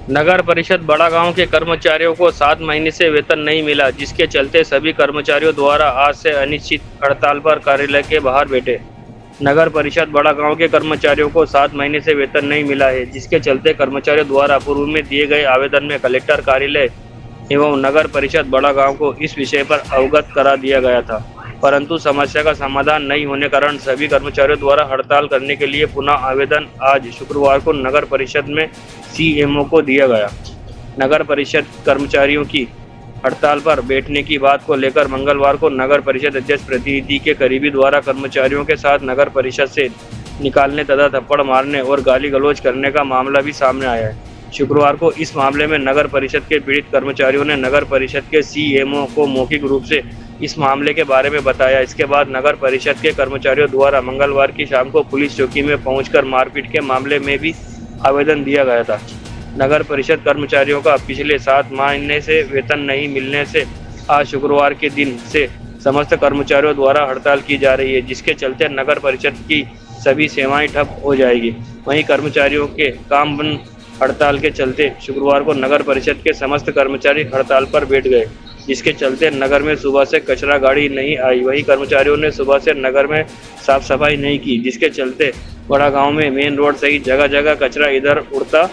नगर परिषद बड़ा गांव के कर्मचारियों को 7 महीने से वेतन नहीं मिला, जिसके चलते सभी कर्मचारियों द्वारा आज से अनिश्चित हड़ताल पर कार्यालय के बाहर बैठे। नगर परिषद बड़ा गांव के कर्मचारियों को 7 महीने से वेतन नहीं मिला है, जिसके चलते कर्मचारियों द्वारा पूर्व में दिए गए आवेदन में कलेक्टर कार्यालय एवं नगर परिषद बड़ा गांव को इस विषय पर अवगत करा दिया गया था, परंतु समस्या का समाधान नहीं होने कारण सभी कर्मचारियों द्वारा हड़ताल करने के लिए पुनः आवेदन आज शुक्रवार को नगर परिषद में सीएमओ को दिया गया। नगर परिषद कर्मचारियों की हड़ताल पर बैठने की बात को लेकर मंगलवार को नगर परिषद अध्यक्ष प्रतिनिधि के करीबी द्वारा कर्मचारियों के साथ नगर परिषद से निकालने तथा थप्पड़ मारने और गाली गलौज करने का मामला भी सामने आया है। शुक्रवार को इस मामले में नगर परिषद के पीड़ित कर्मचारियों ने नगर परिषद के सीएमओ को मौखिक रूप से इस मामले के बारे में बताया। इसके बाद नगर परिषद के कर्मचारियों द्वारा मंगलवार की शाम को पुलिस चौकी में पहुंचकर मारपीट के मामले में भी आवेदन दिया गया था। नगर परिषद कर्मचारियों का पिछले 7 महीने से वेतन नहीं मिलने से आज शुक्रवार के दिन से समस्त कर्मचारियों द्वारा हड़ताल की जा रही है, जिसके चलते नगर परिषद की सभी सेवाएं ठप हो जाएगी। वहीं कर्मचारियों के काम बंद हड़ताल के चलते शुक्रवार को नगर परिषद के समस्त कर्मचारी हड़ताल पर बैठ गए, जिसके चलते नगर में सुबह से कचरा गाड़ी नहीं आई। वहीं कर्मचारियों ने सुबह से नगर में साफ सफाई नहीं की, जिसके चलते बड़ा गांव में मेन रोड सहित जगह जगह कचरा इधर उड़ता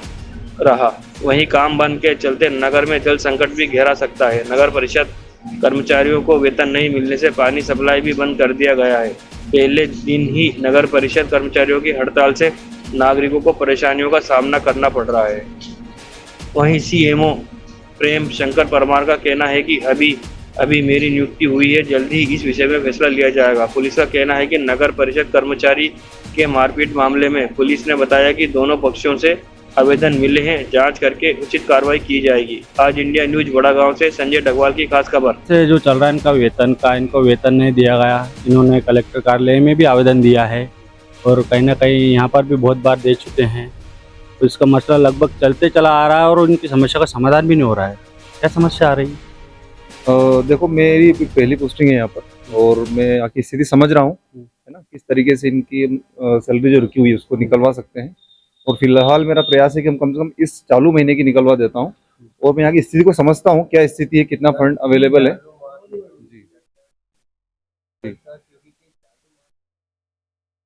रहा। वहीं काम बंद के चलते नगर में जल संकट भी गहरा सकता है। नगर परिषद कर्मचारियों को वेतन नहीं मिलने से पानी सप्लाई भी बंद कर दिया गया है। पहले दिन ही नगर परिषद कर्मचारियों की हड़ताल से नागरिकों को परेशानियों का सामना करना पड़ रहा है। वहीं सीएमओ प्रेम शंकर परमार का कहना है कि अभी मेरी नियुक्ति हुई है, जल्द ही इस विषय में फैसला लिया जाएगा। पुलिस का कहना है कि नगर परिषद कर्मचारी के मारपीट मामले में पुलिस ने बताया कि दोनों पक्षों से आवेदन मिले हैं, जांच करके उचित कार्रवाई की जाएगी। आज इंडिया न्यूज बड़ा गांव से संजय डगवाल की खास खबर। से जो चल रहा है इनका वेतन का, इनको वेतन नहीं दिया गया। इन्होंने कलेक्टर कार्यालय में भी आवेदन दिया है और कहीं ना कहीं यहाँ पर भी बहुत बार दे चुके हैं, तो इसका मसला लगभग चलते चला आ रहा है और उनकी समस्या का समाधान भी नहीं हो रहा है। क्या समस्या आ रही है? देखो, मेरी पहली पोस्टिंग है यहाँ पर और मैं यहाँ की स्थिति समझ रहा हूँ, है ना, किस तरीके से इनकी सैलरी जो रुकी हुई है उसको निकलवा सकते हैं। और फिलहाल मेरा प्रयास है कि हम कम से कम इस चालू महीने की निकलवा देता हूँ और मैं यहाँ की स्थिति को समझता हूँ, क्या स्थिति है, कितना फंड अवेलेबल है।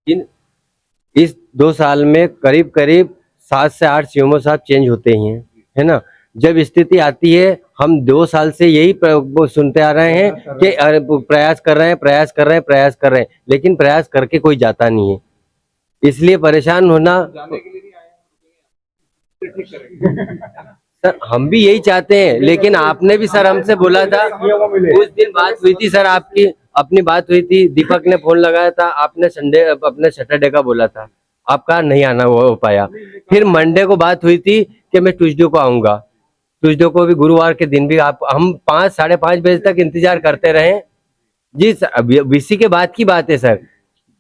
जी। इस 2 साल में करीब करीब 7 से 8 सीएमओ साहब चेंज होते ही हैं, है ना। जब स्थिति आती है, हम 2 साल से यही सुनते आ रहे हैं कि प्रयास कर रहे हैं, लेकिन प्रयास करके कोई जाता नहीं है, इसलिए परेशान होना। सर, हम भी यही चाहते हैं, लेकिन आपने भी सर हमसे बोला था, उस दिन बात हुई थी सर, आपकी अपनी बात हुई थी, दीपक ने फोन लगाया था, आपने संडे अपने सैटरडे का बोला था, आपका नहीं आना हो पाया। फिर मंडे को बात हुई थी कि मैं ट्यूसडे को आऊंगा, ट्यूसडे को भी, गुरुवार के दिन भी हम 5 साढ़े 5 बजे तक इंतजार करते रहे। जी सर, बीसी के बाद की बात है सर,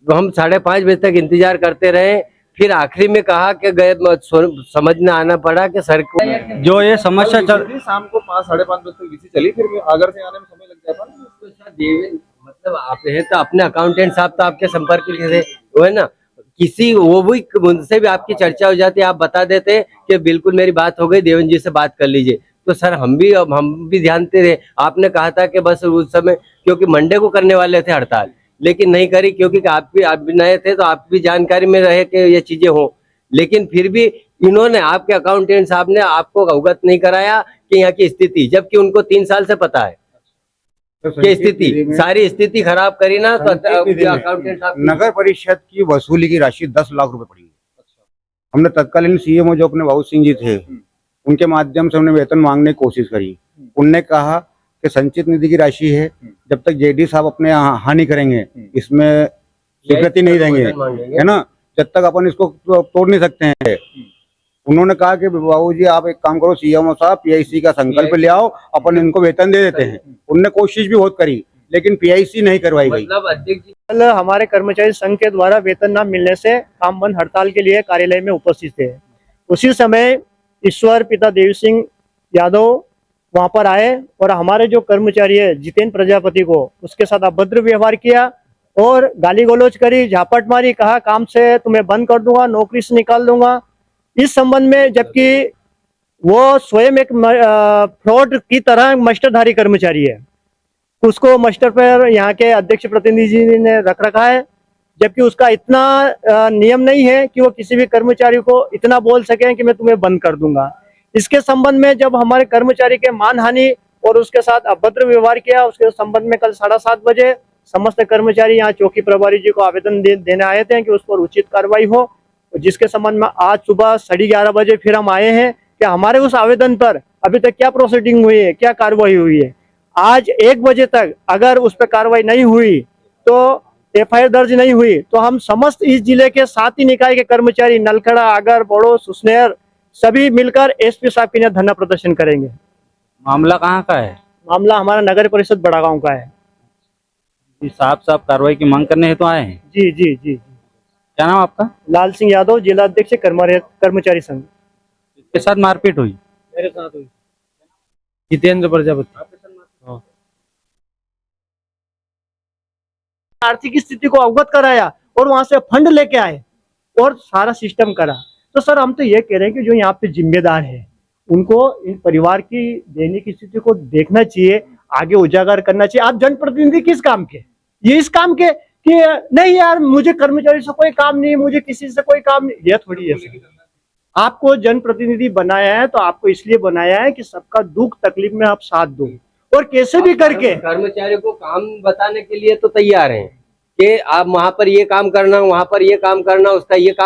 हम 5:30 बजे तक इंतजार करते रहे। फिर आखिरी में कहा कि गए समझना आना पड़ा कि सर को जो ये समस्या चल शाम को 5 साढ़े 5 बजे तक बीसी चली, फिर आगर से आने में समय लग जाता ना। मतलब आप है तो अपने अकाउंटेंट साहब तो आपके संपर्क में थे, वो है ना, किसी वो भी उनसे भी आपकी चर्चा हो जाती, आप बता देते कि बिल्कुल मेरी बात हो गई, देवेंद्र जी से बात कर लीजिए। तो सर हम भी ध्यान थे, आपने कहा था कि बस उस समय, क्योंकि मंडे को करने वाले थे हड़ताल, लेकिन नहीं करी, क्योंकि आप भी नए थे, तो आप भी जानकारी में रहे कि ये चीजें हो। लेकिन फिर भी इन्होंने, आपके अकाउंटेंट साहब ने आपको अवगत नहीं कराया कि यहाँ की स्थिति, जबकि उनको 3 साल से पता है कि स्थिति, सारी स्थिति खराब करी ना, तो अकाउंटेंट साहब। नगर परिषद की वसूली की राशि 10 लाख रुपए पड़ी। हमने तत्कालीन सीएमओ जो अपने बाबू सिंह जी थे, उनके माध्यम से हमने वेतन मांगने की कोशिश करी। उनने कहा कि संचित निधि की राशि है, जब तक जेडी साहब अपने हानि करेंगे इसमें स्वीकृति नहीं देंगे, है ना, जब तक अपन इसको तोड़ नहीं सकते हैं। उन्होंने कहा कि बाबू जी आप एक काम करो, सीएमओ साहब पीआईसी का संकल्प ले आओ, अपन इनको वेतन दे देते हैं। उनने कोशिश भी बहुत करी, लेकिन पीआईसी नहीं करवाई गई। कल हमारे कर्मचारी संघ के द्वारा वेतन न मिलने से काम बंद हड़ताल के लिए कार्यालय में उपस्थित थे। उसी समय ईश्वर पिता देव सिंह यादव वहां पर आए और हमारे जो कर्मचारी है जितेंद्र प्रजापति को, उसके साथ अभद्र व्यवहार किया और गाली गलौज करी, झापट मारी, कहा काम से तुम्हें बंद कर दूंगा, नौकरी से निकाल दूंगा। इस संबंध में, जबकि वो स्वयं एक फ्रॉड की तरह मस्टरधारी कर्मचारी है। उसको मस्टर पर यहाँ के अध्यक्ष प्रतिनिधि जी ने रख रखा है, जबकि उसका इतना नियम नहीं है कि वो किसी भी कर्मचारी को इतना बोल सके कि मैं तुम्हें बंद कर दूंगा। इसके संबंध में जब हमारे कर्मचारी के मानहानि और उसके साथ अभद्र व्यवहार किया, उसके संबंध में कल 7:30 बजे समस्त कर्मचारी यहाँ चौकी प्रभारी जी को आवेदन देने आए थे कि उस पर उचित कार्रवाई हो, जिसके संबंध में आज सुबह 11:30 बजे फिर हम आए हैं कि हमारे उस आवेदन पर अभी तक क्या प्रोसीडिंग हुई है, क्या कार्रवाई हुई है। आज 1 बजे तक अगर उस पर कार्रवाई नहीं हुई, तो एफआईआर दर्ज नहीं हुई, तो हम समस्त इस जिले के 7 ही निकाय के कर्मचारी नलखड़ा, आगर, बड़ो, सुसनेर सभी मिलकर एसपी साहब के लिए धरना प्रदर्शन करेंगे। मामला कहाँ का है? मामला हमारा नगर परिषद बड़ा गांव का है। साफ साफ कार्रवाई की मांग करने हेतु आए हैं। जी जी जी। क्या नाम आपका? लाल सिंह यादव, जिला अध्यक्ष कर्मचारी संघ। इसके साथ मारपीट हुई? मेरे साथ हुई। जितेंद्र प्रजापति। आर्थिक स्थिति को अवगत कराया और वहां से फंड लेके आए और सारा सिस्टम करा। तो सर हम तो ये कह रहे हैं कि जो यहाँ पे जिम्मेदार है उनको इन परिवार की दैनिक स्थिति को देखना चाहिए, आगे उजागर करना चाहिए। आप जनप्रतिनिधि किस काम के? ये इस काम के कि नहीं यार मुझे कर्मचारी से कोई काम नहीं, मुझे किसी से कोई काम नहीं, ये थोड़ी है सर। आपको जनप्रतिनिधि बनाया है तो आपको इसलिए बनाया है कि सबका दुख तकलीफ में आप साथ दो और कैसे भी करके कर्मचारियों को काम बताने के लिए तो तैयार हैं कि आप वहां पर ये काम करना, वहां पर ये काम करना, उसका ये काम